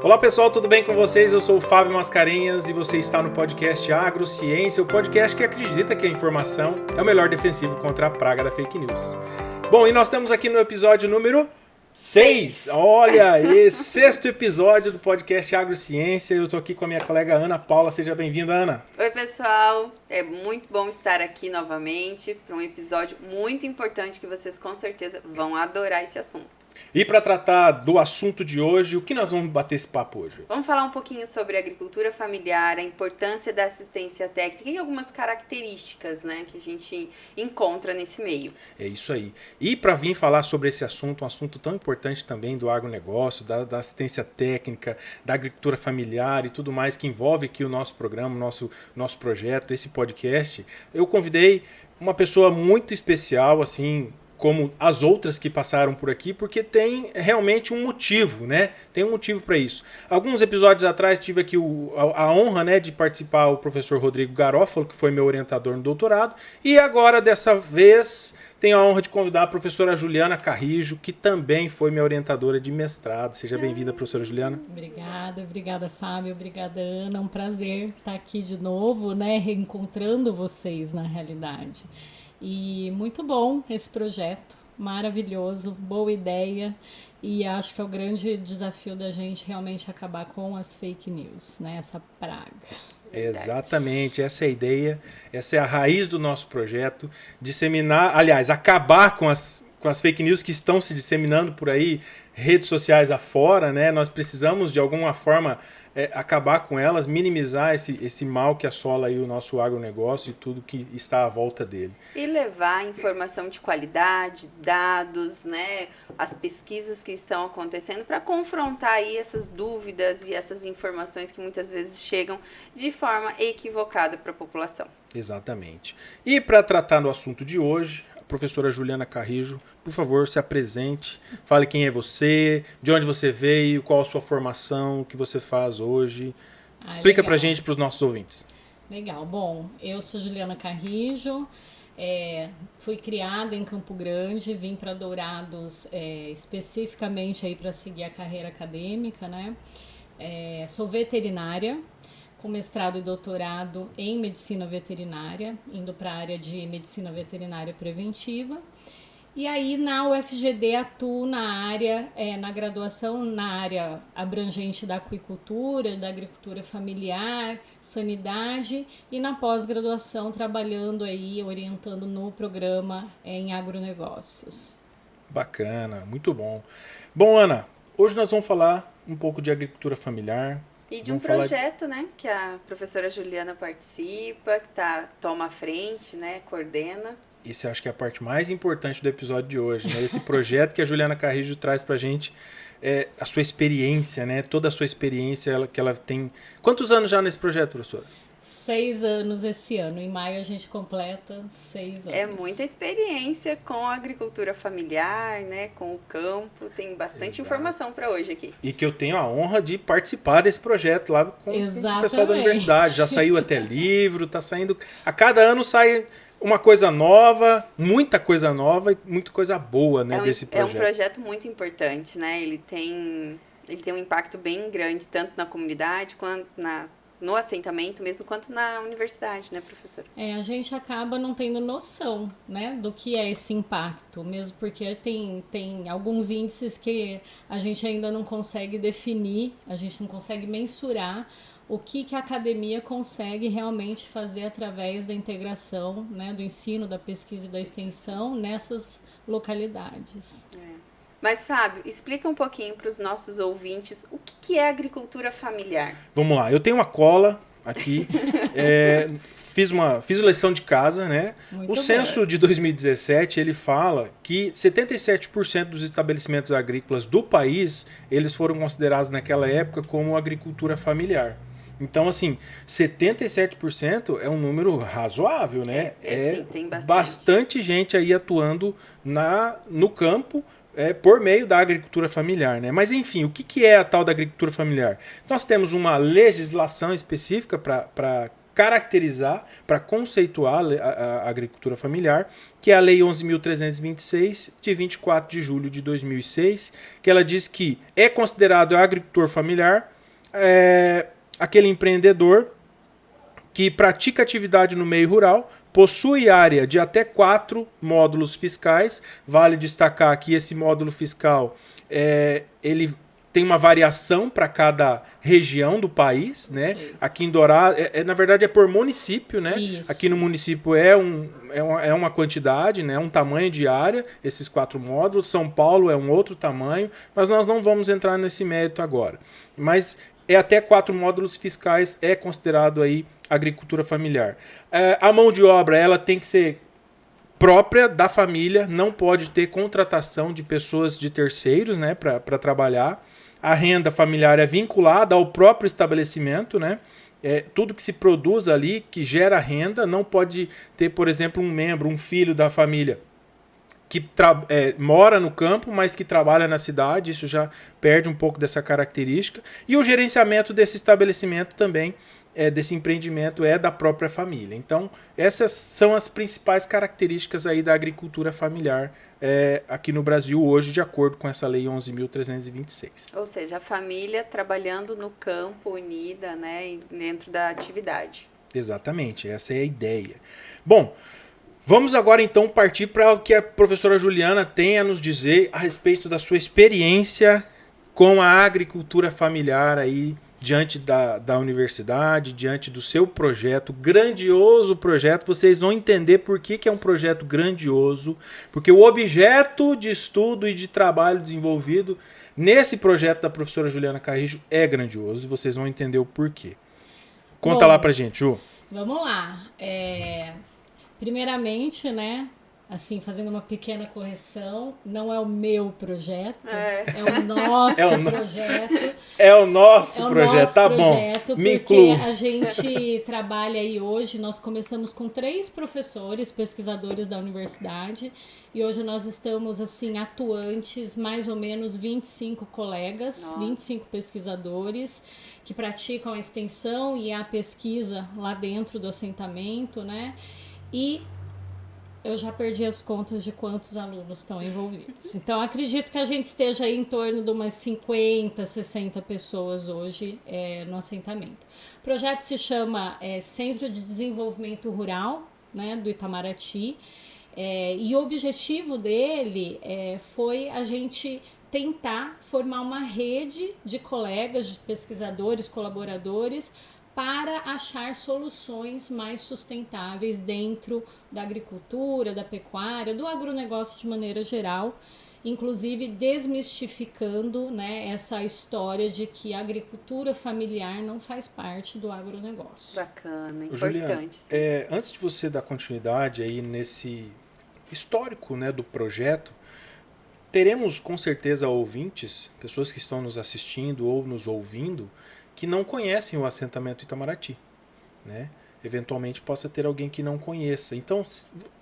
Olá pessoal, tudo bem com vocês? Eu sou o Fábio Mascarenhas e você está no podcast Agrociência, o podcast que acredita que a informação é o melhor defensivo contra a praga da fake news. Bom, e nós estamos aqui no episódio número 6. Olha, esse sexto episódio do podcast Agrociência. Eu estou aqui com a minha colega Ana Paula. Seja bem-vinda, Ana. Oi, pessoal. É muito bom estar aqui novamente para um episódio muito importante que vocês com certeza vão adorar esse assunto. E para tratar do assunto de hoje, o que nós vamos bater esse papo hoje? Vamos falar um pouquinho sobre a agricultura familiar, a importância da assistência técnica e algumas características, né, que a gente encontra nesse meio. É isso aí. E para vir falar sobre esse assunto, um assunto tão importante também do agronegócio, da assistência técnica, da agricultura familiar e tudo mais que envolve aqui o nosso programa, nosso projeto, esse podcast, eu convidei uma pessoa muito especial, assim, como as outras que passaram por aqui, porque tem realmente um motivo, né? Tem um motivo para isso. Alguns episódios atrás tive aqui a honra, né, de participar o professor Rodrigo Garófalo, que foi meu orientador no doutorado, e agora, dessa vez, tenho a honra de convidar a professora Juliana Carrijo, que também foi minha orientadora de mestrado. Seja bem-vinda, professora Juliana. Obrigada, Fábio, obrigada, Ana. É um prazer estar aqui de novo, né, reencontrando vocês na realidade. E muito bom esse projeto, maravilhoso, boa ideia, e acho que é o grande desafio da gente realmente acabar com as fake news, né? Essa praga. Exatamente, essa é a ideia, essa é a raiz do nosso projeto, disseminar, aliás, acabar com as fake news que estão se disseminando por aí, redes sociais afora, né? Nós precisamos de alguma forma acabar com elas, minimizar esse mal que assola aí o nosso agronegócio e tudo que está à volta dele. E levar informação de qualidade, dados, né, as pesquisas que estão acontecendo para confrontar aí essas dúvidas e essas informações que muitas vezes chegam de forma equivocada para a população. Exatamente. E para tratar do assunto de hoje, a professora Juliana Carrijo, por favor, se apresente, fale quem é você, de onde você veio, qual a sua formação, o que você faz hoje. Explica pra gente, para os nossos ouvintes. Legal. Bom, eu sou Juliana Carrijo, fui criada em Campo Grande, vim para Dourados especificamente aí para seguir a carreira acadêmica, né? Sou veterinária, com mestrado e doutorado em medicina veterinária, indo para a área de medicina veterinária preventiva. E aí na UFGD atuo na área, na graduação, na área abrangente da aquicultura, da agricultura familiar, sanidade, e na pós-graduação trabalhando aí, orientando no programa em agronegócios. Bacana, muito bom. Bom, Ana, hoje nós vamos falar um pouco de agricultura familiar. E de um projeto, né, que a professora Juliana participa, que toma a frente, né, coordena. Esse acho que é a parte mais importante do episódio de hoje, né? Esse projeto que a Juliana Carrijo traz pra gente, a sua experiência, né? Toda a sua experiência que ela tem. Quantos anos já nesse projeto, professora? 6 anos esse ano. Em maio a gente completa 6 anos. É muita experiência com a agricultura familiar, né? Com o campo. Tem bastante informação para hoje aqui. E que eu tenho a honra de participar desse projeto lá com o pessoal da universidade. Já saiu até livro, tá saindo. A cada ano sai uma coisa nova, muita coisa nova e muita coisa boa, né, desse projeto. É um projeto muito importante, né? Ele tem um impacto bem grande, tanto na comunidade quanto no assentamento mesmo, quanto na universidade, né, professora? A gente acaba não tendo noção, né, do que é esse impacto, mesmo porque tem alguns índices que a gente ainda não consegue definir, a gente não consegue mensurar o que a academia consegue realmente fazer através da integração, né, do ensino, da pesquisa e da extensão nessas localidades. Mas, Fábio, explica um pouquinho para os nossos ouvintes o que é agricultura familiar. Vamos lá, eu tenho uma cola aqui, fiz lição de casa, né? Muito o censo de 2017, ele fala que 77% dos estabelecimentos agrícolas do país, eles foram considerados naquela época como agricultura familiar. Então, assim, 77% é um número razoável, né? Sim, tem bastante gente aí atuando no campo, por meio da agricultura familiar, né? Mas, enfim, o que é a tal da agricultura familiar? Nós temos uma legislação específica para caracterizar, para conceituar a agricultura familiar, que é a Lei 11.326, de 24 de julho de 2006, que ela diz que é considerado agricultor familiar aquele empreendedor que pratica atividade no meio rural, possui área de até 4 módulos fiscais. Vale destacar que esse módulo fiscal ele tem uma variação para cada região do país, né? Aqui em Dourados, na verdade é por município, né? Isso. Aqui no município é uma quantidade, né? Um tamanho de área, esses 4 módulos. São Paulo é um outro tamanho, mas nós não vamos entrar nesse mérito agora. Mas até 4 módulos fiscais é considerado aí agricultura familiar. A mão de obra ela tem que ser própria da família, não pode ter contratação de pessoas de terceiros, né, para trabalhar. A renda familiar é vinculada ao próprio estabelecimento, né? Tudo que se produz ali, que gera renda, não pode ter, por exemplo, um filho da família que mora no campo, mas que trabalha na cidade. Isso já perde um pouco dessa característica. E o gerenciamento desse estabelecimento também, desse empreendimento, é da própria família. Então, essas são as principais características aí da agricultura familiar aqui no Brasil hoje, de acordo com essa Lei 11.326. Ou seja, a família trabalhando no campo, unida, né, dentro da atividade. Exatamente, essa é a ideia. Bom, vamos agora então partir para o que a professora Juliana tem a nos dizer a respeito da sua experiência com a agricultura familiar aí diante da universidade, diante do seu projeto, grandioso projeto. Vocês vão entender por que é um projeto grandioso, porque o objeto de estudo e de trabalho desenvolvido nesse projeto da professora Juliana Carrijo é grandioso, e vocês vão entender o porquê. Conta lá pra gente, Ju. Vamos lá. Primeiramente, né, assim, fazendo uma pequena correção, não é o meu projeto, é o nosso projeto. É o nosso projeto, tá projeto, bom. Me porque incluo. a gente trabalha aí hoje, nós começamos com 3 professores, pesquisadores da universidade, e hoje nós estamos, assim, atuantes, mais ou menos 25 colegas, Nossa. 25 pesquisadores que praticam a extensão e a pesquisa lá dentro do assentamento, né? E eu já perdi as contas de quantos alunos estão envolvidos. Então, acredito que a gente esteja aí em torno de umas 50, 60 pessoas hoje no assentamento. O projeto se chama Centro de Desenvolvimento Rural, né, do Itamaraty, e o objetivo dele foi a gente tentar formar uma rede de colegas, de pesquisadores, colaboradores, para achar soluções mais sustentáveis dentro da agricultura, da pecuária, do agronegócio de maneira geral, inclusive desmistificando, né, essa história de que a agricultura familiar não faz parte do agronegócio. Bacana, importante. Juliana, antes de você dar continuidade aí nesse histórico, né, do projeto, teremos com certeza ouvintes, pessoas que estão nos assistindo ou nos ouvindo, que não conhecem o assentamento Itamaraty, né? Eventualmente possa ter alguém que não conheça. Então,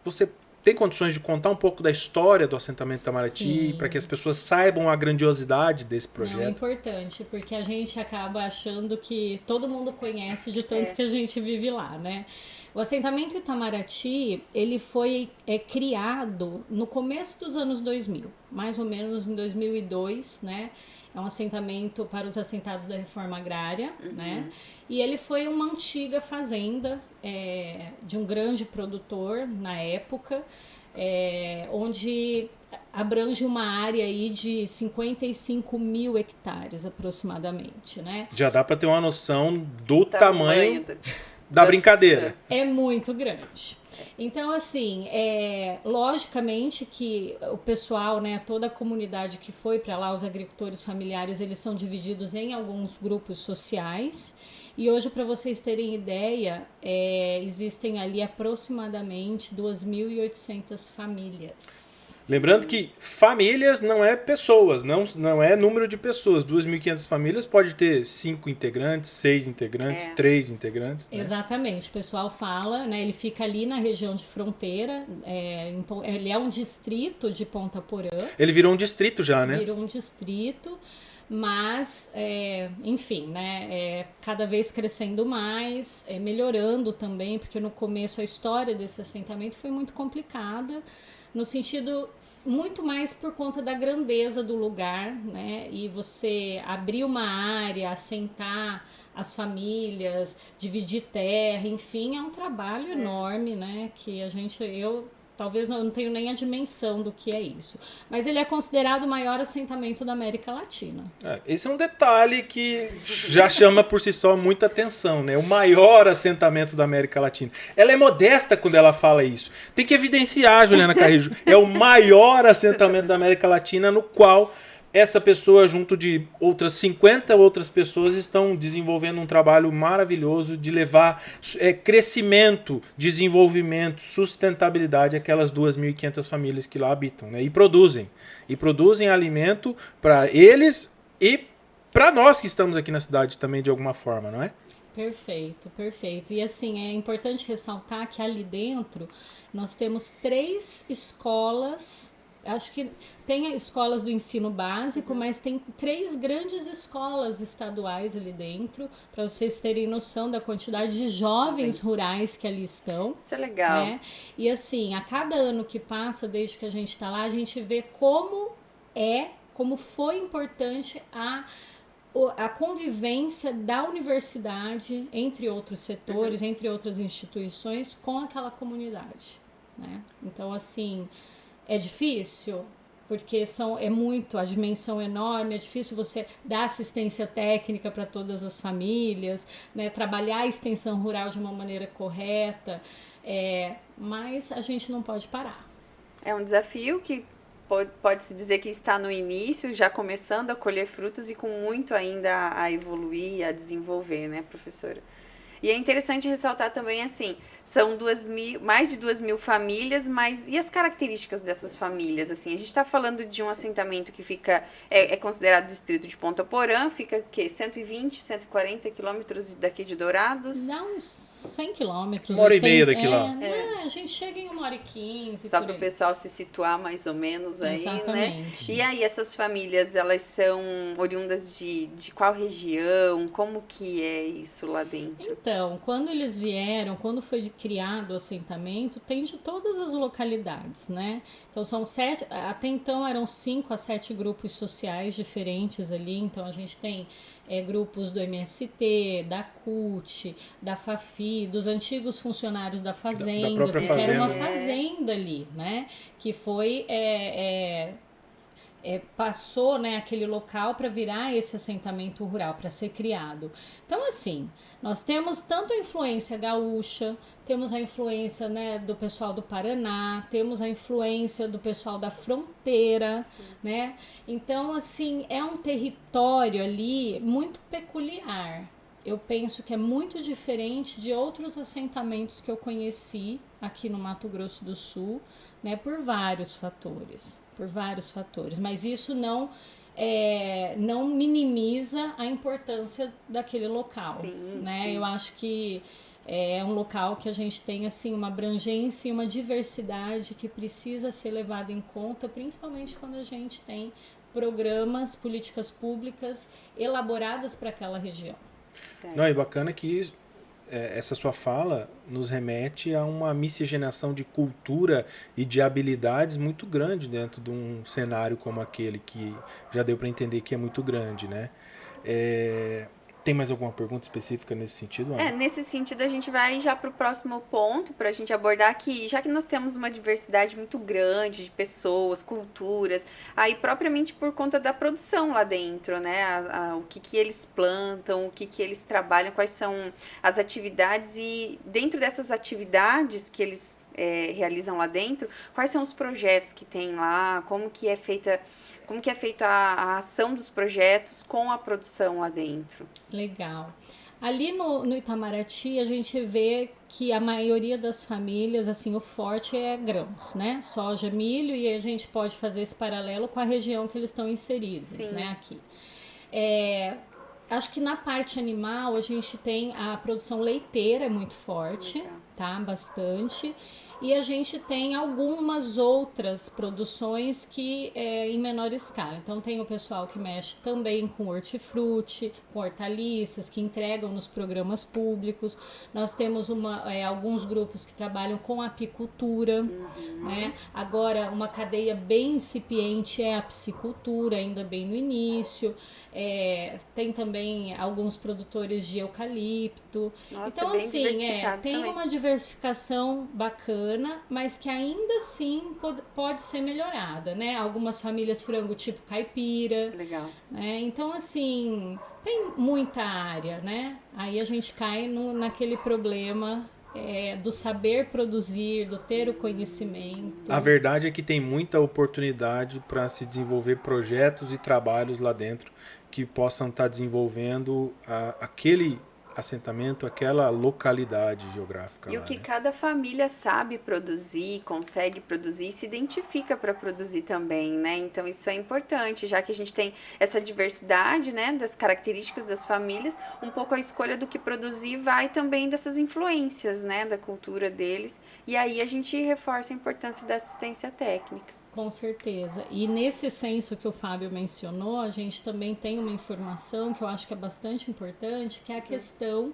você tem condições de contar um pouco da história do assentamento Itamaraty, para que as pessoas saibam a grandiosidade desse projeto? Não, é importante, porque a gente acaba achando que todo mundo conhece de tanto que a gente vive lá, né? O assentamento Itamaraty, ele foi criado no começo dos anos 2000, mais ou menos em 2002, né? É um assentamento para os assentados da reforma agrária, né? E ele foi uma antiga fazenda de um grande produtor na época, onde abrange uma área aí de 55 mil hectares aproximadamente, né? Já dá para ter uma noção do tamanho da brincadeira. É muito grande. Então, assim, logicamente que o pessoal, né, toda a comunidade que foi para lá, os agricultores familiares, eles são divididos em alguns grupos sociais. E hoje, para vocês terem ideia, existem ali aproximadamente 2.800 famílias. Lembrando que famílias não é pessoas, não é número de pessoas. 2.500 famílias pode ter 5 integrantes, 6 integrantes, 3 integrantes. Né? Exatamente, o pessoal fala, né? Ele fica ali na região de fronteira, ele é um distrito de Ponta Porã. Ele virou um distrito já, né? Virou um distrito, Mas, enfim, né, cada vez crescendo mais, melhorando também, porque no começo a história desse assentamento foi muito complicada, no sentido muito mais por conta da grandeza do lugar, né, e você abrir uma área, assentar as famílias, dividir terra, enfim, é um trabalho enorme, né, que eu talvez não tenho nem a dimensão do que é isso. Mas ele é considerado o maior assentamento da América Latina. Esse é um detalhe que já chama por si só muita atenção, né? O maior assentamento da América Latina. Ela é modesta quando ela fala isso. Tem que evidenciar, Juliana Carrijo. É o maior assentamento da América Latina no qual essa pessoa, junto de outras 50 outras pessoas, estão desenvolvendo um trabalho maravilhoso de levar crescimento, desenvolvimento, sustentabilidade àquelas 2.500 famílias que lá habitam, né? E produzem alimento para eles e para nós que estamos aqui na cidade também de alguma forma, não é? Perfeito, perfeito. E assim, é importante ressaltar que ali dentro nós temos 3 escolas. Acho que tem escolas do ensino básico, mas tem 3 grandes escolas estaduais ali dentro, para vocês terem noção da quantidade de jovens rurais que ali estão. Isso é legal. Né? E assim, a cada ano que passa, desde que a gente está lá, a gente vê como foi importante a convivência da universidade, entre outros setores, entre outras instituições, com aquela comunidade. Né? Então, assim... É difícil, porque a dimensão é enorme, é difícil você dar assistência técnica para todas as famílias, né, trabalhar a extensão rural de uma maneira correta, mas a gente não pode parar. É um desafio que pode-se dizer que está no início, já começando a colher frutos e com muito ainda a evoluir e a desenvolver, né, professora? E é interessante ressaltar também, assim, são mais de 2.000 famílias, mas e as características dessas famílias? Assim, a gente está falando de um assentamento que fica, é considerado distrito de Ponta Porã, fica, 120, 140 quilômetros daqui de Dourados? Dá uns 100 quilômetros. 1h30 daqui lá. A gente chega em 1h15. Só para o pessoal se situar mais ou menos aí, exatamente, né? E aí, essas famílias, elas são oriundas de qual região? Como que é isso lá dentro? Então, quando eles vieram, quando foi criado o assentamento, tem de todas as localidades, né? Então, até então eram 5 a 7 grupos sociais diferentes ali. Então, a gente tem grupos do MST, da CUT, da FAFI, dos antigos funcionários da fazenda, própria porque era uma fazenda. fazenda ali, né? Que foi... passou, né, aquele local para virar esse assentamento rural, para ser criado. Então, assim, nós temos tanto a influência gaúcha, temos a influência, né, do pessoal do Paraná, temos a influência do pessoal da fronteira, né? Então, assim, é um território ali muito peculiar. Eu penso que é muito diferente de outros assentamentos que eu conheci aqui no Mato Grosso do Sul, né, por vários fatores, mas isso não minimiza a importância daquele local, né? Sim. Eu acho que é um local que a gente tem assim uma abrangência e uma diversidade que precisa ser levada em conta, principalmente quando a gente tem programas, políticas públicas elaboradas para aquela região. Certo. Não, é bacana que essa sua fala nos remete a uma miscigenação de cultura e de habilidades muito grande dentro de um cenário como aquele, que já deu para entender que é muito grande, né? Tem mais alguma pergunta específica nesse sentido, Ana? Nesse sentido a gente vai já para o próximo ponto, para a gente abordar aqui, já que nós temos uma diversidade muito grande de pessoas, culturas, aí propriamente por conta da produção lá dentro, né? O que eles plantam, o que eles trabalham, quais são as atividades e dentro dessas atividades que eles realizam lá dentro, quais são os projetos que tem lá, como que é feita a ação dos projetos com a produção lá dentro. Legal. Ali no Itamaraty, a gente vê que a maioria das famílias, assim, o forte é grãos, né? Soja, milho, e a gente pode fazer esse paralelo com a região que eles estão inseridos, sim, né, aqui. Acho que na parte animal, a gente tem a produção leiteira muito forte, tá? Bastante. E a gente tem algumas outras produções que em menor escala. Então tem o pessoal que mexe também com hortifruti, com hortaliças, que entregam nos programas públicos. Nós temos alguns grupos que trabalham com apicultura, né? Agora, uma cadeia bem incipiente é a piscicultura, ainda bem no início. Tem também alguns produtores de eucalipto. Nossa, então, bem assim, diversificado tem também. uma diversificação bacana, mas que ainda assim pode ser melhorada, né? Algumas famílias frango tipo caipira. Legal. Né? Então, assim, tem muita área, né? Aí a gente cai naquele problema do saber produzir, do ter o conhecimento. A verdade é que tem muita oportunidade para se desenvolver projetos e trabalhos lá dentro que possam estar desenvolvendo aquele assentamento, aquela localidade geográfica. E lá, o que né? cada família sabe produzir, consegue produzir, se identifica para produzir também, né? Então isso é importante, já que a gente tem essa diversidade, né, das características das famílias, um pouco a escolha do que produzir vai também dessas influências, né, da cultura deles. E aí a gente reforça a importância da assistência técnica. Com certeza. E nesse censo que o Fábio mencionou, a gente também tem uma informação que eu acho que é bastante importante, que é a questão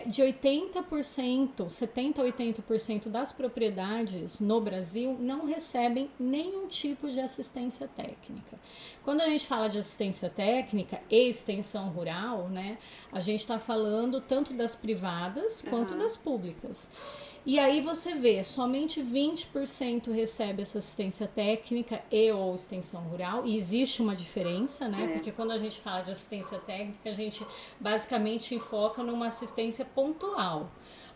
de 80%, 70% a 80% das propriedades no Brasil não recebem nenhum tipo de assistência técnica. Quando a gente fala de assistência técnica e extensão rural, né, a gente está falando tanto das privadas quanto das públicas. E aí você vê, somente 20% recebe essa assistência técnica e ou extensão rural, e existe uma diferença, né? Porque quando a gente fala de assistência técnica, a gente basicamente foca numa assistência pontual.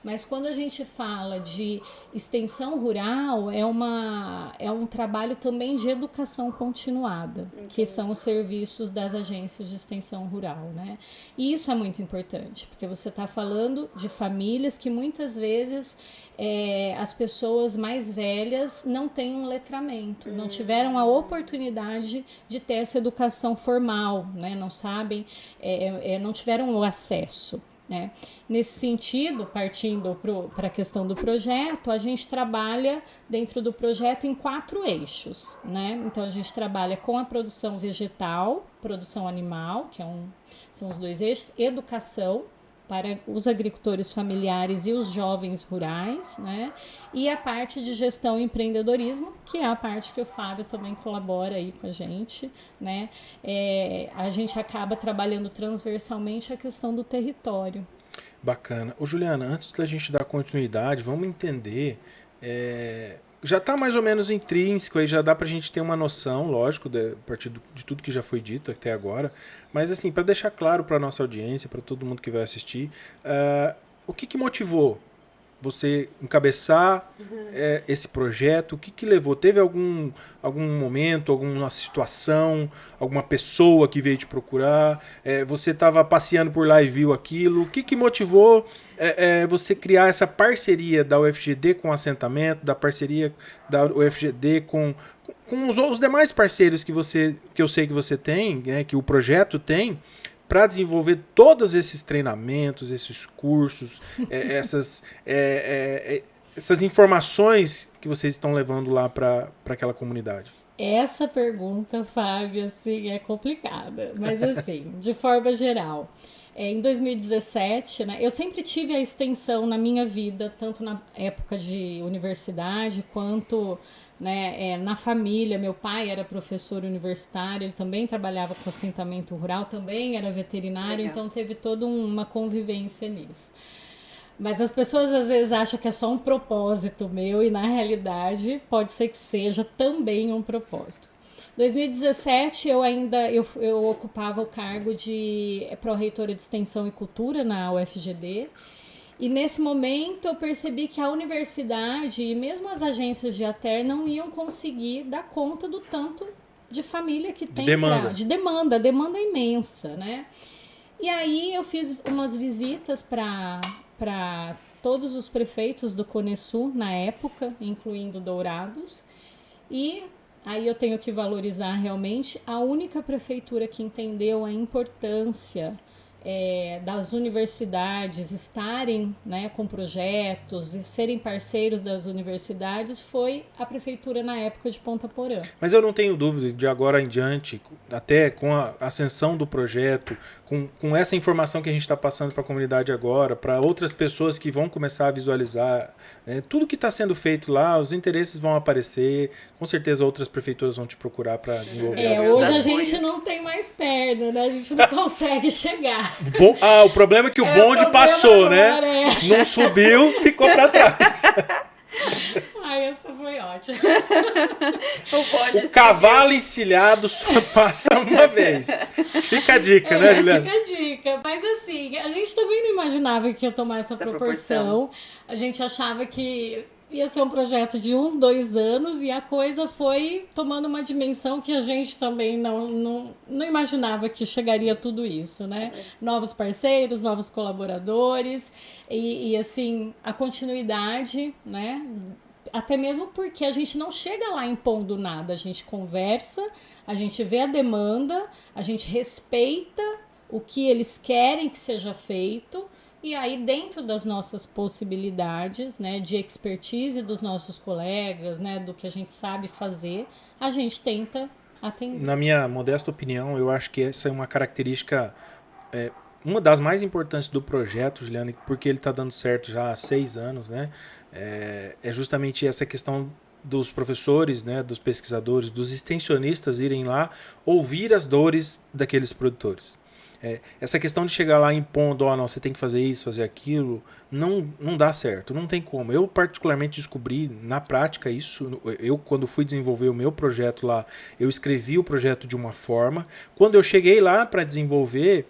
Mas quando a gente fala de extensão rural, é um trabalho também de educação continuada, que são os serviços das agências de extensão rural, né? E isso é muito importante, porque você está falando de famílias que muitas vezes as pessoas mais velhas não têm um letramento, não tiveram a oportunidade de ter essa educação formal, né? Não sabem, não tiveram o acesso. Né? Nesse sentido, partindo para a questão do projeto, a gente trabalha dentro do projeto em 4 eixos. Né? Então, a gente trabalha com a produção vegetal, produção animal, que são os 2 eixos, educação para os agricultores familiares e os jovens rurais, né? E a parte de gestão e empreendedorismo, que é a parte que o Fábio também colabora aí com a gente, né? A gente acaba trabalhando transversalmente a questão do território. Bacana. Ô, Juliana, antes da gente dar continuidade, vamos entender. Já está mais ou menos intrínseco, aí já dá para a gente ter uma noção, lógico, a partir de tudo que já foi dito até agora. Mas, assim, para deixar claro para a nossa audiência, para todo mundo que vai assistir, o que motivou você encabeçar esse projeto? O que levou? Teve algum momento, alguma situação, alguma pessoa que veio te procurar? Você estava passeando por lá e viu aquilo? O que motivou você criar essa parceria da UFGD com o assentamento, da parceria da UFGD com os demais parceiros que eu sei que você tem, né, que o projeto tem, para desenvolver todos esses treinamentos, esses cursos, essas informações que vocês estão levando lá para aquela comunidade? Essa pergunta, Fábio, assim, é complicada. Mas, assim, de forma geral, em 2017, né, eu sempre tive a extensão na minha vida, tanto na época de universidade, quanto... Né, na família, meu pai era professor universitário, ele também trabalhava com assentamento rural, também era veterinário, legal. Então teve toda uma convivência nisso. Mas as pessoas às vezes acham que é só um propósito meu e na realidade pode ser que seja também um propósito. Em 2017 eu ocupava o cargo de pró-reitora de extensão e cultura na UFGD. E nesse momento eu percebi que a universidade e mesmo as agências de ATER não iam conseguir dar conta do tanto de família que tem. De demanda. A demanda é imensa, né? E aí eu fiz umas visitas para todos os prefeitos do Conesul na época, incluindo Dourados. E aí eu tenho que valorizar realmente a única prefeitura que entendeu a importância das universidades estarem, né, com projetos, serem parceiros das universidades, foi a prefeitura na época de Ponta Porã. Mas eu não tenho dúvida de agora em diante, até com a ascensão do projeto, com essa informação que a gente está passando para a comunidade agora, para outras pessoas que vão começar a visualizar, tudo que está sendo feito lá, os interesses vão aparecer, com certeza outras prefeituras vão te procurar para desenvolver. Hoje a gente não tem mais perna, né? A gente não consegue chegar. O problema é que o bonde passou, né? Não subiu, ficou para trás. Ai, essa foi ótima. O cavalo encilhado só passa uma vez. Fica a dica, né, Juliana? Fica a dica. Mas assim, a gente também não imaginava que ia tomar essa proporção. A gente achava que ia ser um projeto de 1, 2 anos e a coisa foi tomando uma dimensão que a gente também não imaginava que chegaria a tudo isso, né? Novos parceiros, novos colaboradores e assim, a continuidade, né? Até mesmo porque a gente não chega lá impondo nada, a gente conversa, a gente vê a demanda, a gente respeita o que eles querem que seja feito. E aí, dentro das nossas possibilidades, né, de expertise dos nossos colegas, né, do que a gente sabe fazer, a gente tenta atender. Na minha modesta opinião, eu acho que essa é uma característica, uma das mais importantes do projeto, Juliana, porque ele está dando certo já há 6 anos, né? É justamente essa questão dos professores, né, dos pesquisadores, dos extensionistas irem lá ouvir as dores daqueles produtores. Essa questão de chegar lá impondo, não, você tem que fazer isso, fazer aquilo, não dá certo, não tem como. Eu particularmente descobri na prática isso. Eu, quando fui desenvolver o meu projeto lá, eu escrevi o projeto de uma forma. Quando eu cheguei lá para desenvolver,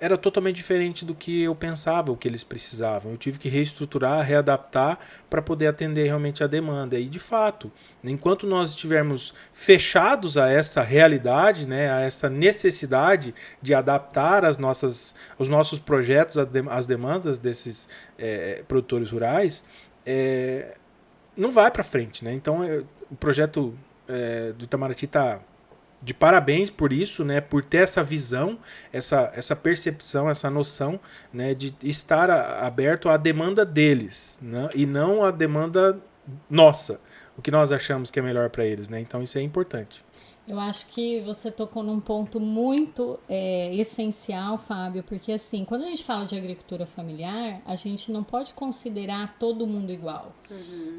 era totalmente diferente do que eu pensava, o que eles precisavam. Eu tive que reestruturar, readaptar para poder atender realmente a demanda. E de fato, enquanto nós estivermos fechados a essa realidade, né, a essa necessidade de adaptar os nossos projetos às demandas desses produtores rurais, não vai para frente, né? Então, o projeto do Itamaraty está de parabéns por isso, né, por ter essa visão, essa percepção, essa noção, né, de estar aberto à demanda deles, né, e não à demanda nossa, o que nós achamos que é melhor para eles, né? Então isso é importante. Eu acho que você tocou num ponto muito essencial, Fábio, porque assim, quando a gente fala de agricultura familiar, a gente não pode considerar todo mundo igual.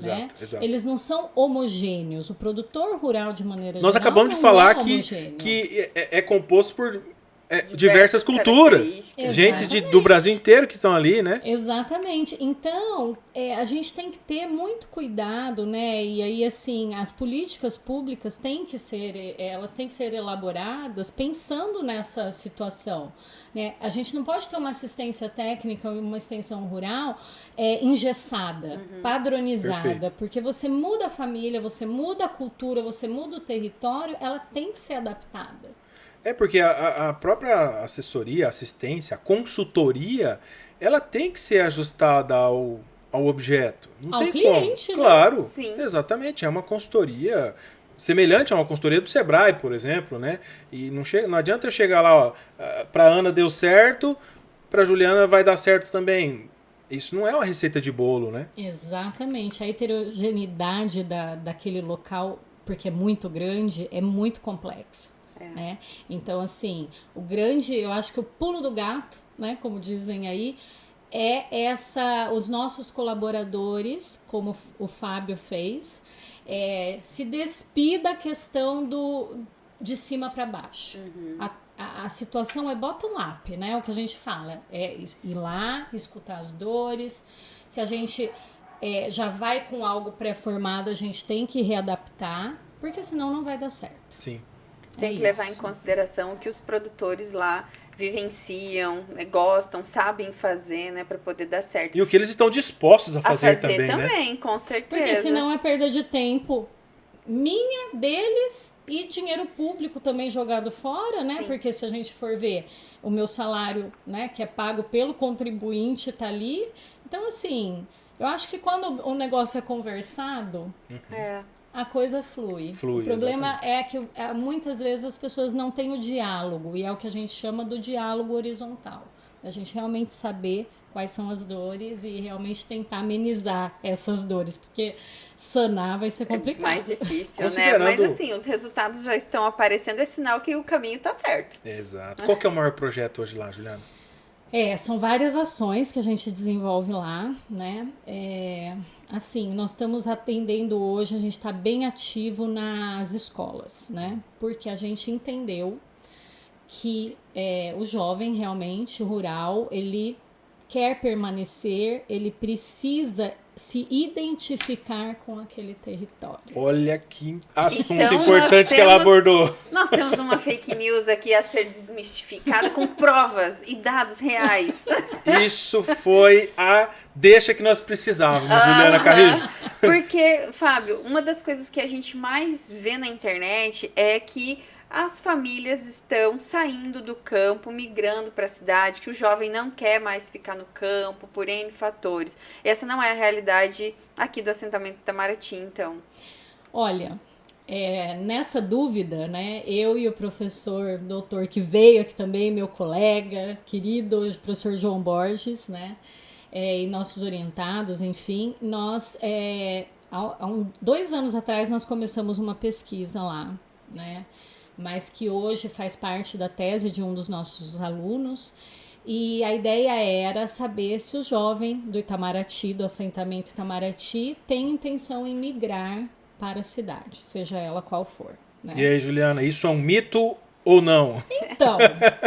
Né? Exato. Eles não são homogêneos. O produtor rural, de maneira geral, nós acabamos de falar que é composto por diversas culturas. Gente do Brasil inteiro que estão ali, né? Exatamente. Então, a gente tem que ter muito cuidado, né? E aí, assim, as políticas públicas têm que ser elaboradas pensando nessa situação, né? A gente não pode ter uma assistência técnica, uma extensão rural engessada, padronizada, Perfeito. porque você muda a família, você muda a cultura, você muda o território, ela tem que ser adaptada. Porque a própria assessoria, assistência, a consultoria, ela tem que ser ajustada ao objeto. Não ao tem cliente, como. Claro, Sim. Exatamente. É uma consultoria semelhante a uma consultoria do Sebrae, por exemplo, né? E não adianta eu chegar lá, para Ana deu certo, para Juliana vai dar certo também. Isso não é uma receita de bolo, né? Exatamente. A heterogeneidade daquele local, porque é muito grande, é muito complexa. Né? Então, assim, eu acho que o pulo do gato, né, como dizem aí, os nossos colaboradores, como o Fábio fez, se despir da questão de cima para baixo. A situação é bottom-up, né? O que a gente fala é ir lá, escutar as dores. Se a gente já vai com algo pré-formado, a gente tem que readaptar, porque senão não vai dar certo. Sim. Tem que levar em consideração o que os produtores lá vivenciam, né, gostam, sabem fazer, né, para poder dar certo. E o que eles estão dispostos a fazer também, né? Com certeza. Porque senão é perda de tempo minha, deles e dinheiro público também jogado fora, né? Porque se a gente for ver o meu salário, né, que é pago pelo contribuinte, tá ali. Então, assim, eu acho que quando o negócio é conversado, a coisa flui. Flui, O problema exatamente. é que muitas vezes as pessoas não têm o diálogo, e é o que a gente chama do diálogo horizontal. A gente realmente saber quais são as dores e realmente tentar amenizar essas dores, porque sanar vai ser complicado. Mais difícil, né? Considerando- Mas assim, os resultados já estão aparecendo, é sinal que o caminho tá certo. Exato. Qual que é o maior projeto hoje lá, Juliana? São várias ações que a gente desenvolve lá, né? Assim, nós estamos atendendo hoje, a gente está bem ativo nas escolas, né? Porque a gente entendeu que o jovem realmente, o rural, ele quer permanecer, ele precisa se identificar com aquele território. Olha que assunto Então, nós importante que ela temos- abordou. Nós temos uma fake news aqui a ser desmistificada com provas e dados reais. Isso foi a deixa que nós precisávamos, Juliana Carrijo. Porque, Fábio, uma das coisas que a gente mais vê na internet é que as famílias estão saindo do campo, migrando para a cidade, que o jovem não quer mais ficar no campo por N fatores. Essa não é a realidade aqui do assentamento Itamaraty, então. Olha, nessa dúvida, né, eu e o professor doutor que veio aqui também, meu colega querido, o professor João Borges, né, e nossos orientados, enfim, nós, há 2 anos atrás, nós começamos uma pesquisa lá, né, mas que hoje faz parte da tese de um dos nossos alunos. E a ideia era saber se o jovem do Itamaraty, do assentamento Itamaraty, tem intenção em migrar para a cidade, seja ela qual for. Né? E aí, Juliana, isso é um mito ou não? Então,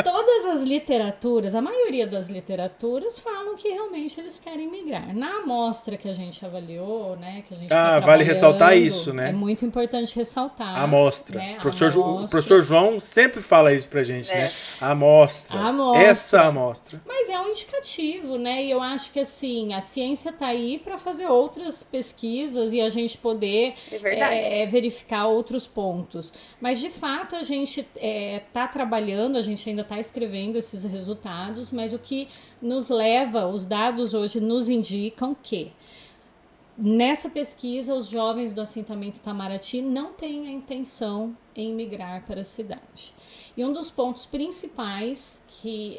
todas as literaturas, a maioria das literaturas falam que realmente eles querem migrar. Na amostra que a gente avaliou, né, que a gente tá vale ressaltar trabalhando, isso, né? É muito importante ressaltar. A amostra. Né? O professor João sempre fala isso pra gente, né? A amostra. A amostra. Essa amostra. Mas é um indicativo, né? E eu acho que assim, a ciência está aí para fazer outras pesquisas e a gente poder verificar outros pontos. Mas de fato a gente está trabalhando, a gente ainda está escrevendo esses resultados, mas o que nos leva, os dados hoje nos indicam que nessa pesquisa os jovens do assentamento Itamaraty não têm a intenção em migrar para a cidade. E um dos pontos principais que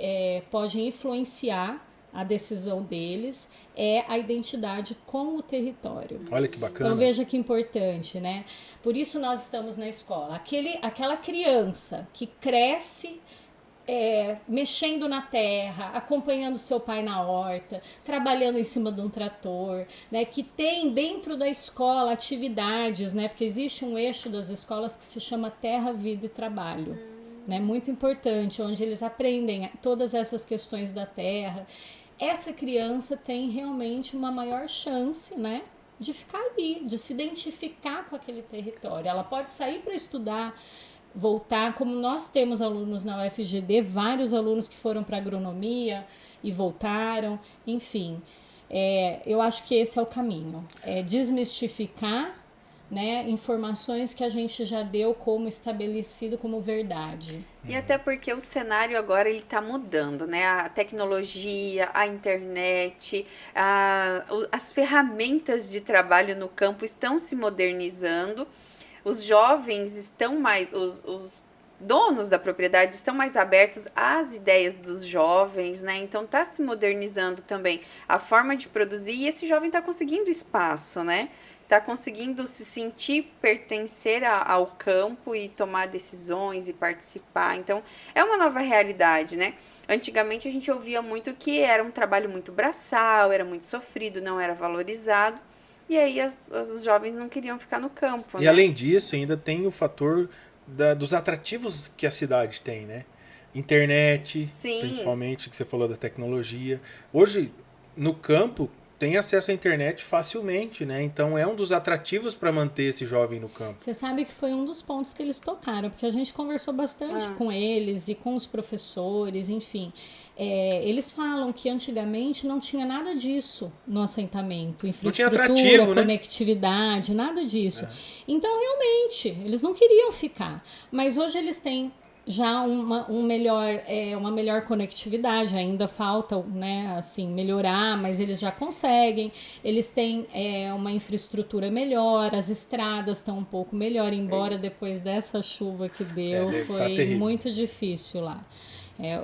podem influenciar a decisão deles é a identidade com o território. Olha que bacana. Então veja que importante, né? Por isso nós estamos na escola. Aquela criança que cresce mexendo na terra, acompanhando seu pai na horta, trabalhando em cima de um trator, né, que tem dentro da escola atividades, né, porque existe um eixo das escolas que se chama Terra, Vida e Trabalho, né, muito importante, onde eles aprendem todas essas questões da terra. Essa criança tem realmente uma maior chance, né, de ficar ali, de se identificar com aquele território. Ela pode sair para estudar, voltar, como nós temos alunos na UFGD, vários alunos que foram para agronomia e voltaram, enfim. Eu acho que esse é o caminho, desmistificar, né, informações que a gente já deu como estabelecido como verdade. E até porque o cenário agora ele está mudando, né? A tecnologia, a internet, as ferramentas de trabalho no campo estão se modernizando. Os jovens estão mais, os donos da propriedade estão mais abertos às ideias dos jovens, né? Então está se modernizando também a forma de produzir e esse jovem está conseguindo espaço, né? Está conseguindo se sentir pertencer ao campo e tomar decisões e participar. Então é uma nova realidade, né? Antigamente a gente ouvia muito que era um trabalho muito braçal, era muito sofrido, não era valorizado. E aí os jovens não queriam ficar no campo, E além disso, ainda tem o fator dos atrativos que a cidade tem, né? Internet, Sim. Principalmente, que você falou da tecnologia. Hoje, no campo, tem acesso à internet facilmente, né? Então é um dos atrativos para manter esse jovem no campo. Você sabe que foi um dos pontos que eles tocaram, porque a gente conversou bastante com eles e com os professores, enfim. Eles falam que antigamente não tinha nada disso no assentamento, infraestrutura, atrativo, conectividade, nada disso. Então, realmente, eles não queriam ficar. Mas hoje eles têm já uma melhor conectividade, ainda falta, né, assim, melhorar, mas eles já conseguem, eles têm uma infraestrutura melhor, as estradas estão um pouco melhor, embora depois dessa chuva que deu, foi muito difícil lá.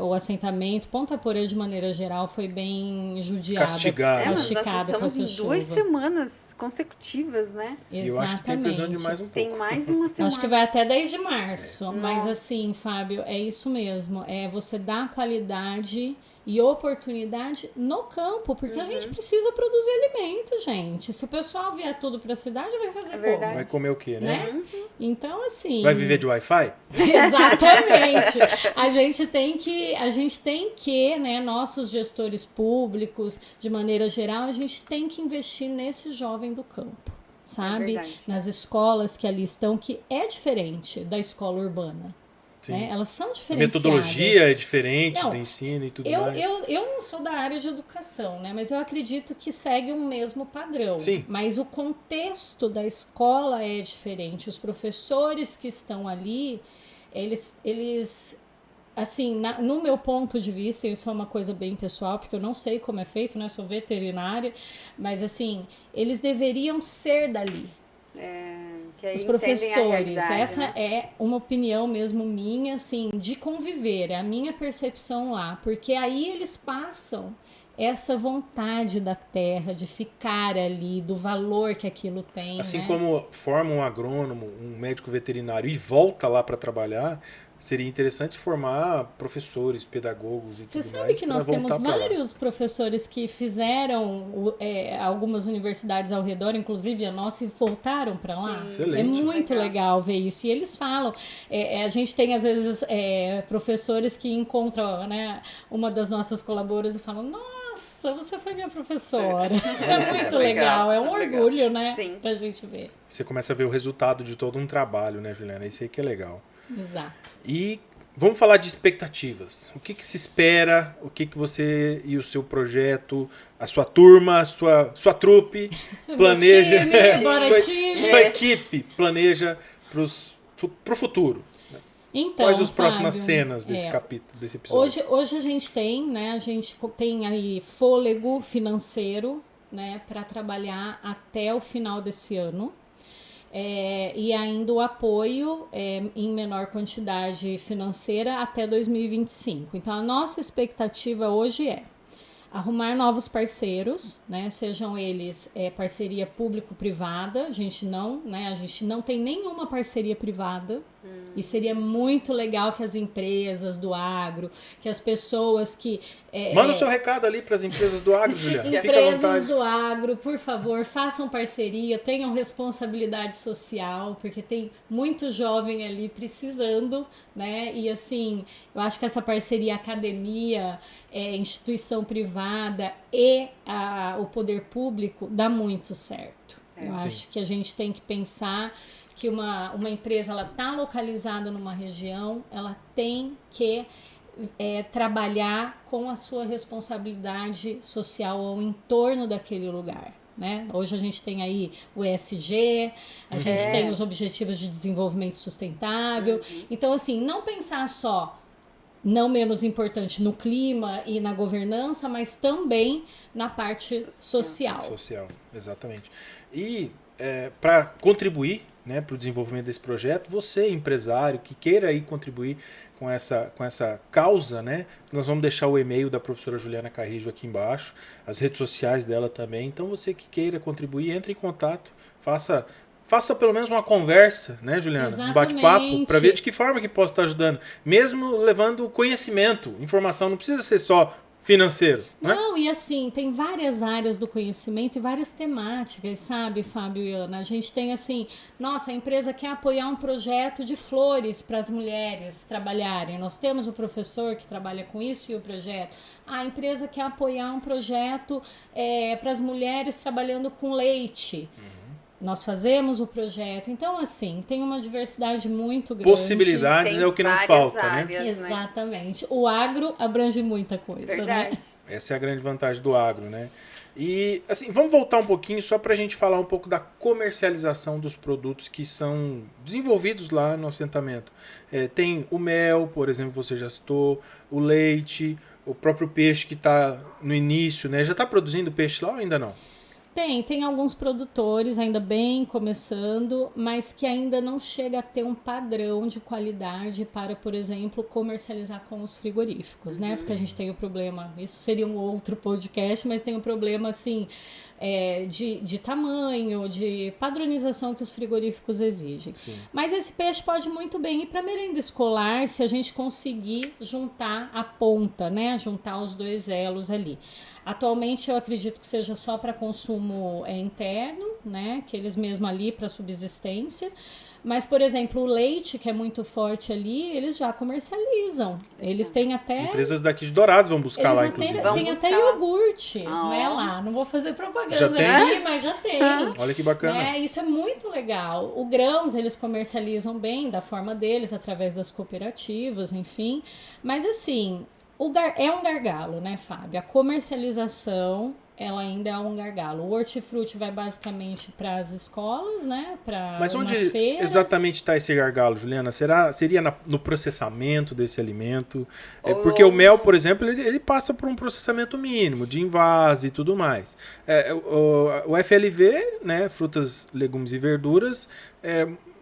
O assentamento, Ponta Porã de maneira geral foi bem judiada, castigado. Nós com essa estamos em 2 semanas consecutivas, né? Exatamente. Eu acho que tem precisando de mais um pouco. Tem mais uma semana. Acho que vai até 10 de março, mas Nossa. assim, Fábio, é isso mesmo, você dá qualidade e oportunidade no campo, porque a gente precisa produzir alimento, gente. Se o pessoal vier tudo para a cidade, vai fazer como? verdade. Vai comer o quê, né? Então, assim... Vai viver de Wi-Fi? Exatamente. A gente tem que, né, nossos gestores públicos, de maneira geral, a gente tem que investir nesse jovem do campo, sabe? Nas escolas que ali estão, que é diferente da escola urbana. Né? Elas são diferenciadas. A metodologia é diferente do ensino e tudo mais. Eu não sou da área de educação, né? Mas eu acredito que segue um mesmo padrão. Sim. Mas o contexto da escola é diferente. Os professores que estão ali, eles assim, no meu ponto de vista, isso é uma coisa bem pessoal, porque eu não sei como é feito, né? Sou veterinária, mas assim, eles deveriam ser dali. Os professores, essa é uma opinião mesmo minha, assim, de conviver, é a minha percepção lá, porque aí eles passam essa vontade da terra, de ficar ali, do valor que aquilo tem. Assim, né? como forma um agrônomo, um médico veterinário e volta lá para trabalhar, seria interessante formar professores, pedagogos e tudo mais. Você sabe que nós temos vários professores que fizeram algumas universidades ao redor, inclusive a nossa, e voltaram para lá. Excelente. É muito legal ver isso. E eles falam, a gente tem às vezes professores que encontram, né, uma das nossas colaboradoras e falam, nossa, você foi minha professora. É muito legal, é um orgulho, né, pra gente ver. Você começa a ver o resultado de todo um trabalho, né, Juliana? Isso aí que é legal. Exato. E vamos falar de expectativas. O que se espera, o que você e o seu projeto, a sua turma, a sua trupe planeja, sua equipe planeja pro futuro. Então, quais as próximas Fábio, cenas desse capítulo, desse episódio? Hoje a gente tem, né? A gente tem aí fôlego financeiro, né, para trabalhar até o final desse ano. E ainda o apoio em menor quantidade financeira até 2025. Então, a nossa expectativa hoje é arrumar novos parceiros, né? Sejam eles parceria público-privada. A gente não tem nenhuma parceria privada. E seria muito legal que as empresas do agro, que as pessoas que... Manda o seu recado ali para as empresas do agro, Juliana. Empresas do agro, por favor, façam parceria, tenham responsabilidade social, porque tem muito jovem ali precisando, né? E assim, eu acho que essa parceria academia, instituição privada e o poder público dá muito certo. Eu acho que a gente tem que pensar que uma empresa ela está localizada numa região, ela tem que trabalhar com a sua responsabilidade social ao entorno daquele lugar. Né? Hoje a gente tem aí o ESG, a gente tem os Objetivos de Desenvolvimento Sustentável. Então, assim, não pensar só, não menos importante, no clima e na governança, mas também na parte social. Social, exatamente. E para contribuir, né, para o desenvolvimento desse projeto, você, empresário, que queira aí contribuir com essa causa, né, nós vamos deixar o e-mail da professora Juliana Carrijo aqui embaixo, as redes sociais dela também. Então, você que queira contribuir, entre em contato, faça pelo menos uma conversa, né, Juliana? Exatamente. Um bate-papo, para ver de que forma que posso estar ajudando. Mesmo levando conhecimento, informação, não precisa ser só financeiro. Né? Não, e assim, tem várias áreas do conhecimento e várias temáticas, sabe, Fábio e Ana? A gente tem assim, nossa, a empresa quer apoiar um projeto de flores para as mulheres trabalharem. Nós temos o professor que trabalha com isso e o projeto. A empresa quer apoiar um projeto para as mulheres trabalhando com leite. Nós fazemos o projeto. Então, assim, tem uma diversidade muito grande. Possibilidades é o que não falta, áreas, né? Exatamente. O agro abrange muita coisa, Verdade. né? Essa é a grande vantagem do agro, né? E assim, vamos voltar um pouquinho só para a gente falar um pouco da comercialização dos produtos que são desenvolvidos lá no assentamento. Tem o mel, por exemplo, você já citou, o leite, o próprio peixe que está no início, né? Já está produzindo peixe lá ou ainda não? Tem alguns produtores ainda bem começando, mas que ainda não chega a ter um padrão de qualidade para, por exemplo, comercializar com os frigoríficos, né? Porque a gente tem o problema, isso seria um outro podcast, mas tem um problema assim de tamanho, de padronização que os frigoríficos exigem. Sim. Mas esse peixe pode muito bem ir para merenda escolar se a gente conseguir juntar a ponta, né? Juntar os dois elos ali. Atualmente eu acredito que seja só para consumo interno, né? Que eles mesmo ali para subsistência. Mas, por exemplo, o leite, que é muito forte ali, eles já comercializam. Eles têm até... Empresas daqui de Dourados vão buscar lá, inclusive. Tem até iogurte, né, lá. Não vou fazer propaganda aqui, mas já tem. Olha que bacana. Né? Isso é muito legal. O grãos, eles comercializam bem, da forma deles, através das cooperativas, enfim. Mas, assim... é um gargalo, né, Fábio? A comercialização, ela ainda é um gargalo. O hortifruti vai basicamente para as escolas, né? Mas onde feiras. Exatamente está esse gargalo, Juliana? Seria no processamento desse alimento? Porque o mel, por exemplo, ele passa por um processamento mínimo, de envase e tudo mais. O FLV, né, frutas, legumes e verduras,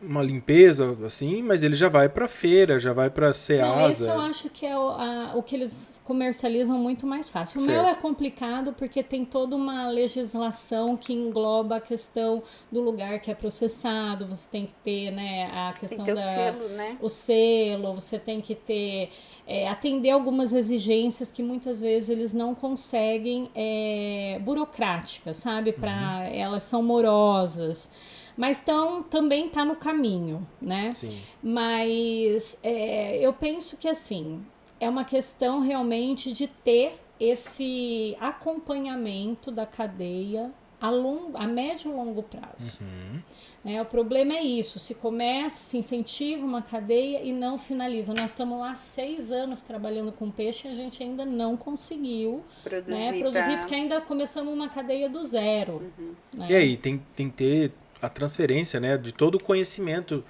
uma limpeza, assim, mas ele já vai para feira, já vai para Ceasa. Não, isso eu acho que é o que eles comercializam muito mais fácil. O mel é complicado porque tem toda uma legislação que engloba a questão do lugar que é processado, você tem que ter, né, a questão tem que ter o selo, né? O selo, você tem que ter, atender algumas exigências que muitas vezes eles não conseguem, burocráticas, sabe? Elas são morosas. Mas também está no caminho, né? Sim. Mas eu penso que, assim, é uma questão realmente de ter esse acompanhamento da cadeia a médio e longo prazo. O problema é isso, se incentiva uma cadeia e não finaliza. Nós estamos lá 6 anos trabalhando com peixe e a gente ainda não conseguiu produzir porque ainda começamos uma cadeia do zero. Né? E aí, tem que ter a transferência, né, de todo o conhecimento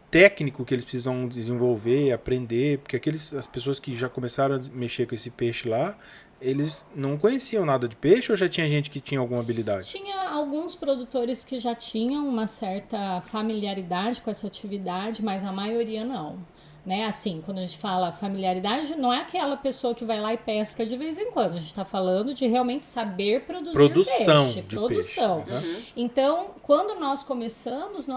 técnico que eles precisam desenvolver, aprender, porque as pessoas que já começaram a mexer com esse peixe lá, eles não conheciam nada de peixe ou já tinha gente que tinha alguma habilidade? Tinha alguns produtores que já tinham uma certa familiaridade com essa atividade, mas a maioria não. Né? Assim, quando a gente fala familiaridade, não é aquela pessoa que vai lá e pesca de vez em quando. A gente está falando de realmente saber produzir peixe. Produção. Então, quando nós começamos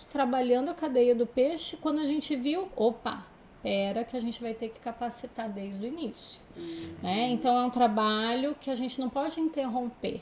trabalhando a cadeia do peixe, quando a gente viu, que a gente vai ter que capacitar desde o início. Né? Então, é um trabalho que a gente não pode interromper.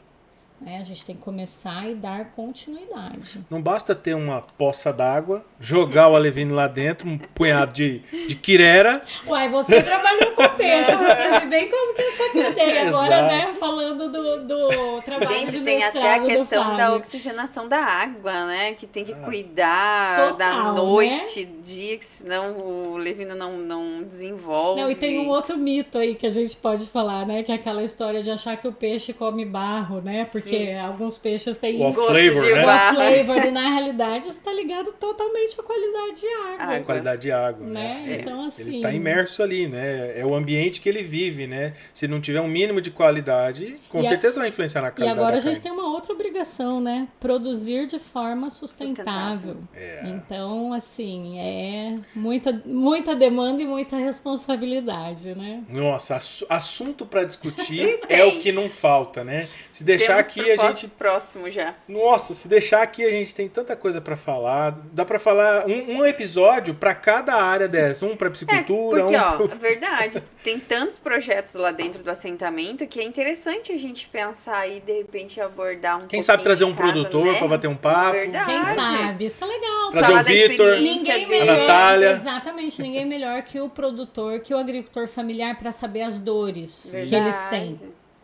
A gente tem que começar e dar continuidade. Não basta ter uma poça d'água, jogar o alevino lá dentro, um punhado de quirera. Uai, você trabalhou com peixe, você sabe bem como que é essa cadeia. Agora, né, falando do trabalho gente, de tem mestrado até a questão do da oxigenação da água, né? Que tem que cuidar da noite, dia, que senão o alevino não desenvolve. Não, e tem um outro mito aí que a gente pode falar, né? Que é aquela história de achar que o peixe come barro, né? Porque alguns peixes têm gosto de barro. E na realidade isso está ligado totalmente à qualidade de água. A qualidade de água, né? Então, assim... Ele está imerso ali, né? É o ambiente que ele vive, né? Se não tiver um mínimo de qualidade, com certeza vai influenciar na qualidade. E agora a gente tem uma outra obrigação, né? Produzir de forma sustentável. Então, assim, é muita demanda e muita responsabilidade, né? Nossa, assunto para discutir é o que não falta, né? Se deixar aqui a gente próximo já. Nossa, se deixar aqui a gente tem tanta coisa para falar. Dá para falar um episódio para cada área dessa, um para piscicultura, porque verdade, tem tantos projetos lá dentro do assentamento que é interessante a gente pensar e de repente abordar um Quem sabe trazer um produtor, né? Para bater um papo. Verdade. Quem sabe? Isso é legal. Trazer o Vitor, a Natália. Exatamente, ninguém melhor que o produtor, que o agricultor familiar para saber as dores que eles têm.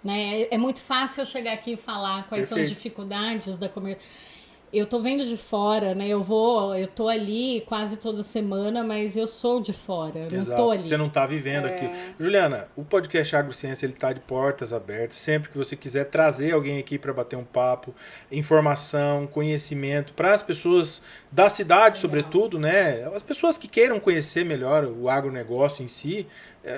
Né? É muito fácil eu chegar aqui e falar quais são as dificuldades da comercialização. eu tô vendo de fora, né? Eu tô ali quase toda semana, mas eu sou de fora, eu não tô ali. Você não tá vivendo aquilo. Juliana, o podcast Agrociência, ele tá de portas abertas. Sempre que você quiser trazer alguém aqui para bater um papo, informação, conhecimento para as pessoas da cidade, sobretudo, né? As pessoas que queiram conhecer melhor o agronegócio em si,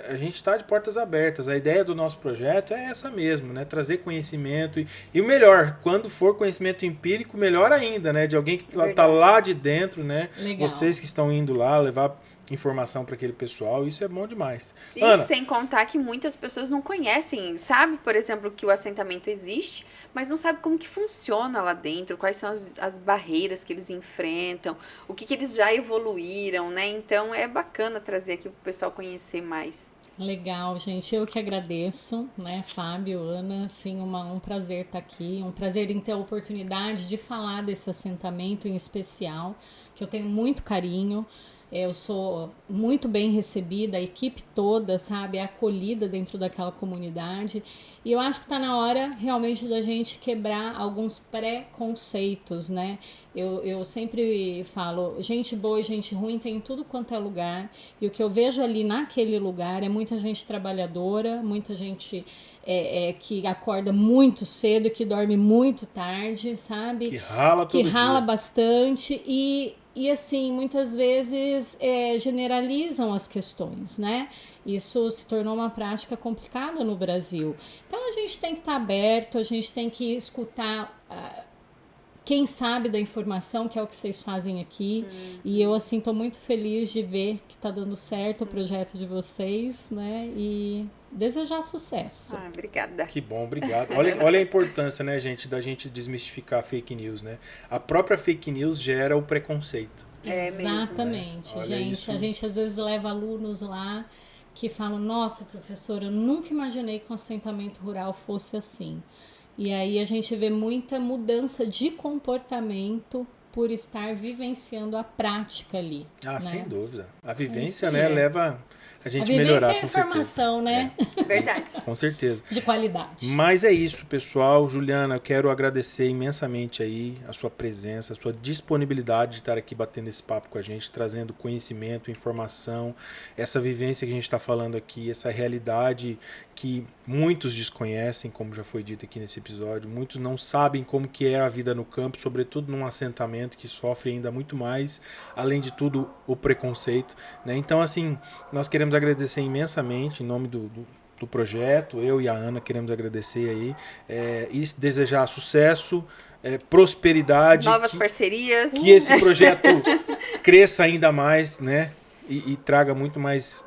a gente está de portas abertas. A ideia do nosso projeto é essa mesmo, né? Trazer conhecimento e o melhor, quando for conhecimento empírico, melhor ainda, né? De alguém que está lá de dentro, né? Legal. Vocês que estão indo lá levar informação para aquele pessoal, isso é bom demais. E Ana, sem contar que muitas pessoas não conhecem, sabe, por exemplo, que o assentamento existe, mas não sabe como que funciona lá dentro, quais são as barreiras que eles enfrentam, o que eles já evoluíram, né? Então é bacana trazer aqui para o pessoal conhecer mais. Legal, gente. Eu que agradeço, né, Fábio, Ana, assim, um prazer estar aqui, um prazer em ter a oportunidade de falar desse assentamento em especial, que eu tenho muito carinho. Eu sou muito bem recebida, a equipe toda, sabe, é acolhida dentro daquela comunidade. E eu acho que está na hora realmente da gente quebrar alguns preconceitos, né? Eu sempre falo, gente boa e gente ruim tem em tudo quanto é lugar. E o que eu vejo ali naquele lugar é muita gente trabalhadora, muita gente que acorda muito cedo e que dorme muito tarde, sabe? que rala todo Que rala dia. bastante e assim, muitas vezes generalizam as questões, né? Isso se tornou uma prática complicada no Brasil. Então a gente tem que estar aberto, a gente tem que escutar quem sabe da informação, que é o que vocês fazem aqui. E eu, assim, estou muito feliz de ver que está dando certo o projeto de vocês, né? E desejar sucesso. Obrigada. Que bom, obrigado. Olha a importância, né, gente, da gente desmistificar fake news, né? A própria fake news gera o preconceito. Exatamente, mesmo, né? gente. Isso. A gente às vezes leva alunos lá que falam, nossa, professora, eu nunca imaginei que um assentamento rural fosse assim. E aí a gente vê muita mudança de comportamento por estar vivenciando a prática ali. Ah, né? sem dúvida. A vivência, Isso né, é. leva a gente A vivência melhorar, é a com certeza. informação, né? Verdade. Com certeza. De qualidade. Mas é isso, pessoal. Juliana, eu quero agradecer imensamente aí a sua presença, a sua disponibilidade de estar aqui batendo esse papo com a gente, trazendo conhecimento, informação, essa vivência que a gente está falando aqui, essa realidade que muitos desconhecem, como já foi dito aqui nesse episódio, muitos não sabem como que é a vida no campo, sobretudo num assentamento que sofre ainda muito mais, além de tudo, o preconceito, né? Então, assim, nós queremos agradecer imensamente em nome do projeto, eu e a Ana queremos agradecer aí e desejar sucesso, prosperidade, Novas parcerias. que esse projeto cresça ainda mais, né? E traga muito mais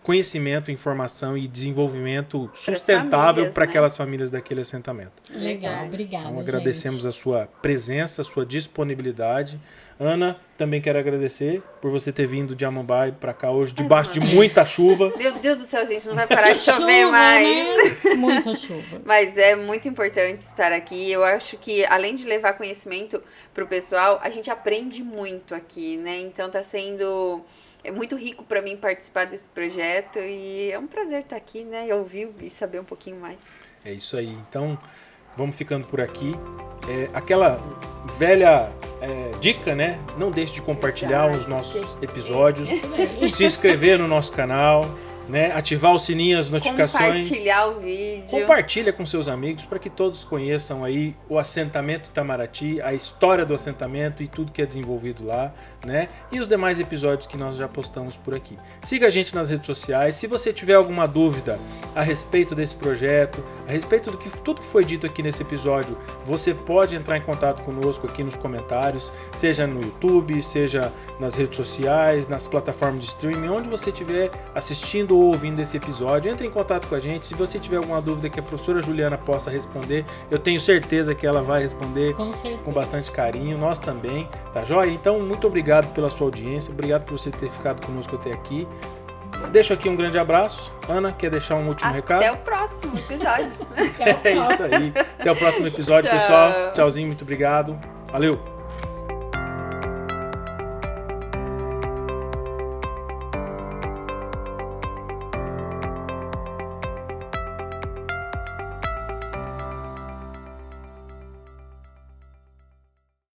conhecimento, informação e desenvolvimento sustentável para aquelas famílias daquele assentamento. Legal, obrigada, Então agradecemos gente. a sua presença, a sua disponibilidade. Ana, também quero agradecer por você ter vindo de Amambai para cá hoje, debaixo de muita chuva. Meu Deus do céu, gente, não vai parar de chover Chuva, mais. né? Muita chuva. Mas é muito importante estar aqui. Eu acho que, além de levar conhecimento pro pessoal, a gente aprende muito aqui, né? Então tá sendo muito rico para mim participar desse projeto e é um prazer estar aqui, né? E ouvir e saber um pouquinho mais. É isso aí. Então, vamos ficando por aqui. Aquela velha dica, né? Não deixe de compartilhar os nossos episódios, se inscrever no nosso canal, né? Ativar o sininho, as notificações. Compartilhar o vídeo. Compartilha com seus amigos para que todos conheçam aí o assentamento Itamaraty, a história do assentamento e tudo que é desenvolvido lá, né? E os demais episódios que nós já postamos por aqui. Siga a gente nas redes sociais. Se você tiver alguma dúvida a respeito desse projeto, a respeito do que tudo que foi dito aqui nesse episódio, você pode entrar em contato conosco aqui nos comentários, seja no YouTube, seja nas redes sociais, nas plataformas de streaming, onde você estiver assistindo ou ouvindo esse episódio, entre em contato com a gente. Se você tiver alguma dúvida que a professora Juliana possa responder, eu tenho certeza que ela vai responder com bastante carinho, nós também, tá joia? Então, muito obrigado pela sua audiência, obrigado por você ter ficado conosco até aqui. Deixo aqui um grande abraço. Ana, quer deixar um último recado? Até o próximo episódio. É isso aí. Até o próximo episódio, pessoal. Tchauzinho, muito obrigado. Valeu!